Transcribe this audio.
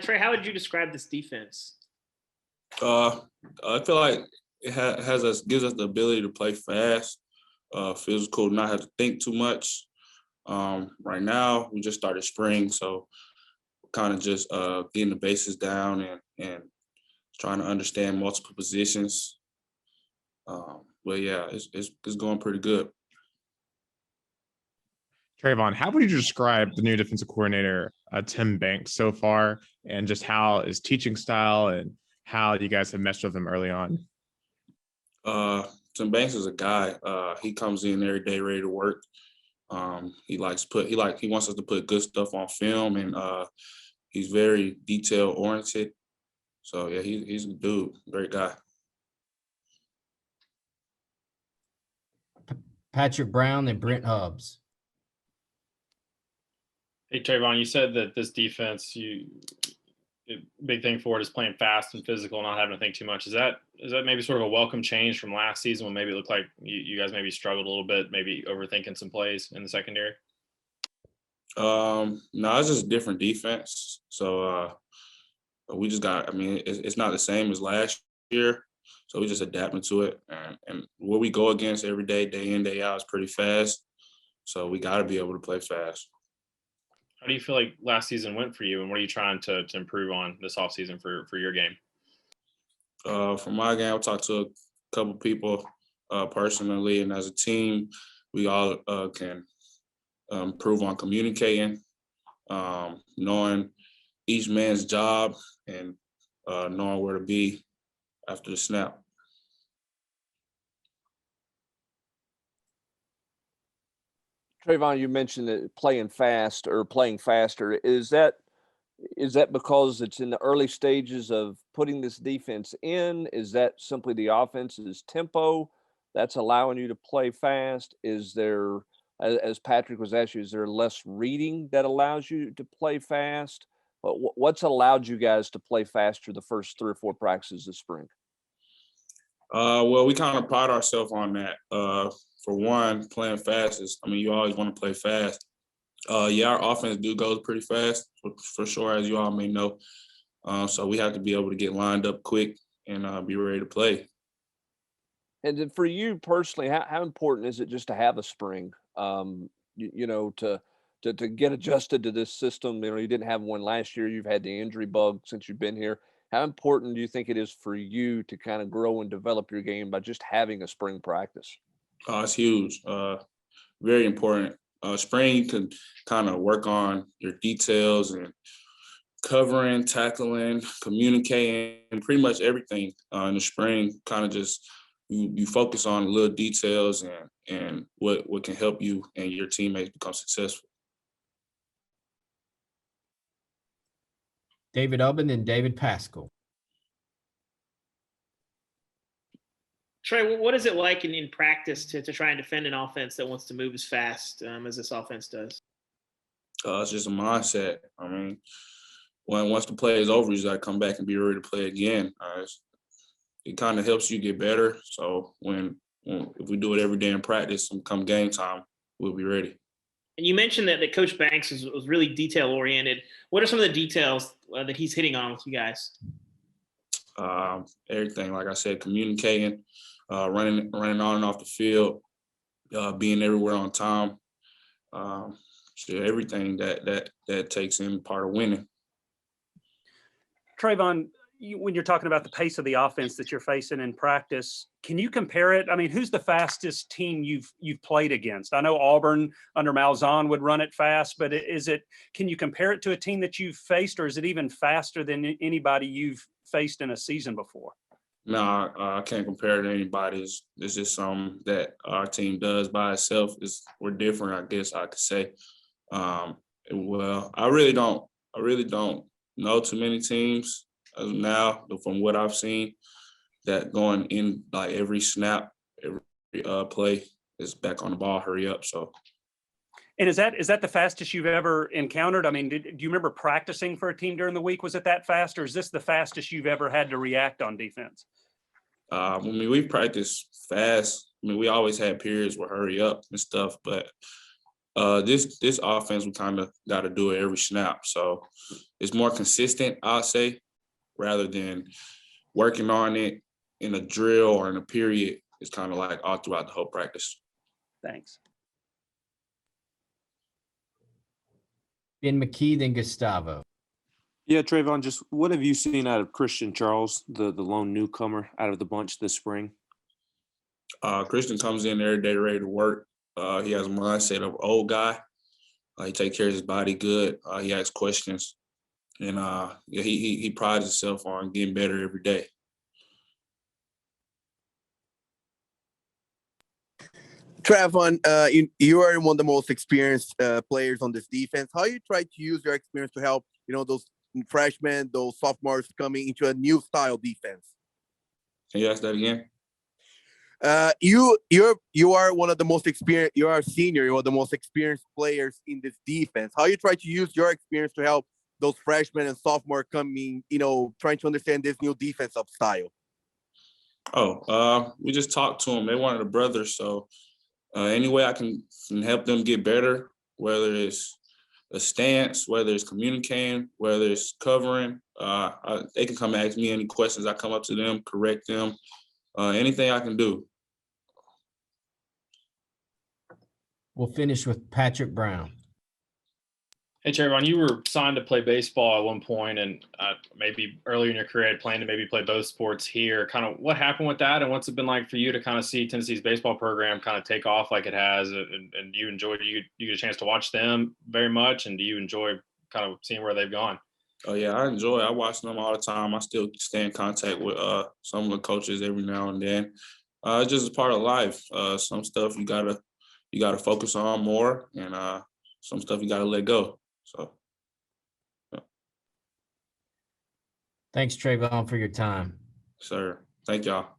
Trey, how would you describe this defense? Uh, I feel like it gives us the ability to play fast, physical, not have to think too much. Right now, we just started spring, so kind of just getting the bases down and trying to understand multiple positions. But yeah, it's going pretty good. Treyvon, how would you describe the new defensive coordinator, Tim Banks, so far, and just how his teaching style and how you guys have meshed with him early on? Tim Banks is a guy. He comes in every day ready to work. He wants us to put good stuff on film, and he's very detail oriented. So yeah, he's a dude, great guy. Patrick Brown and Brent Hubbs. Hey, Treyvon, you said that this defense, big thing for it is playing fast and physical, not having to think too much. Is that maybe sort of a welcome change from last season when maybe it looked like you guys maybe struggled a little bit, maybe overthinking some plays in the secondary? No, it's just a different defense. So we just got, it's not the same as last year. So we just adapting to it. And what we go against every day, day in, day out, is pretty fast. So we got to be able to play fast. How do you feel like last season went for you, and what are you trying to improve on this offseason for your game? For my game, I talked to a couple people personally, and as a team, we all can improve on communicating, knowing each man's job, and knowing where to be after the snap. Treyvon, you mentioned that playing fast or playing faster. Is that because it's in the early stages of putting this defense in? Is that simply the offense's tempo that's allowing you to play fast? Is there, as Patrick was asking, is there less reading that allows you to play fast? What's allowed you guys to play faster the first 3 or 4 practices this spring? Well, we kind of pride ourselves on that. For one, playing fast is, you always want to play fast. Yeah, our offense goes pretty fast, for sure, as you all may know. So we have to be able to get lined up quick and be ready to play. And then for you personally, how important is it just to have a spring, to get adjusted to this system? You didn't have one last year. You've had the injury bug since you've been here. How important do you think it is for you to kind of grow and develop your game by just having a spring practice? It's huge, very important. Spring, you can kind of work on your details and covering, tackling, communicating, pretty much everything in the spring. Kind of just you focus on little details and what can help you and your teammates become successful. David Ubben and David Pascal. Trey, what is it like in practice to try and defend an offense that wants to move as fast as this offense does? It's just a mindset. Once the play is over, you just got to come back and be ready to play again. It kind of helps you get better. So if we do it every day in practice, and come game time, we'll be ready. And you mentioned that Coach Banks was really detail-oriented. What are some of the details that he's hitting on with you guys? Everything, like I said, communicating, running on and off the field, being everywhere on time. So everything that takes in part of winning. Treyvon, when you're talking about the pace of the offense that you're facing in practice, can you compare it? Who's the fastest team you've played against? I know Auburn under Malzahn would run it fast, but can you compare it to a team that you've faced, or is it even faster than anybody you've faced in a season before? No, I can't compare it to anybody. It's just something that our team does by itself. We're different, I guess I could say. Well, I really don't know too many teams as of now, from what I've seen, that going in like every snap, every play is back on the ball, hurry up. So. And is that the fastest you've ever encountered? Do you remember practicing for a team during the week? Was it that fast, or is this the fastest you've ever had to react on defense? We practice fast. We always had periods where hurry up and stuff, but This offense, we kind of got to do it every snap. So it's more consistent, I'll say, rather than working on it in a drill or in a period. It's kind of like all throughout the whole practice. Thanks. Ben McKee, then Gustavo. Yeah, Treyvon, just what have you seen out of Christian Charles, the lone newcomer out of the bunch this spring? Christian comes in every day ready to work. He has a mindset of old guy. He takes care of his body good. He asks questions, and yeah, he prides himself on getting better every day. Treyvon, you are one of the most experienced players on this defense. How you try to use your experience to help, those freshmen, those sophomores coming into a new style defense? Can you ask that again? You are one of the most experienced. You are a senior. You're one of the most experienced players in this defense. How you try to use your experience to help those freshmen and sophomore coming, trying to understand this new defensive style? We just talked to them. They wanted a brother, so any way I can help them get better, whether it's a stance, whether it's communicating, whether it's covering, they can come ask me any questions. I come up to them, correct them, anything I can do. We'll finish with Patrick Brown. Hey, Treyvon, you were signed to play baseball at one point, and maybe earlier in your career had planned to maybe play both sports here. Kind of what happened with that, and what's it been like for you to kind of see Tennessee's baseball program kind of take off like it has? And do you enjoy? Do you get a chance to watch them very much, and do you enjoy kind of seeing where they've gone? Oh yeah, I enjoy it. I watch them all the time. I still stay in contact with some of the coaches every now and then. It's just a part of life. Some stuff you gotta focus on more, and some stuff you gotta let go. So, yeah. Thanks, Treyvon, for your time. Sir, thank y'all.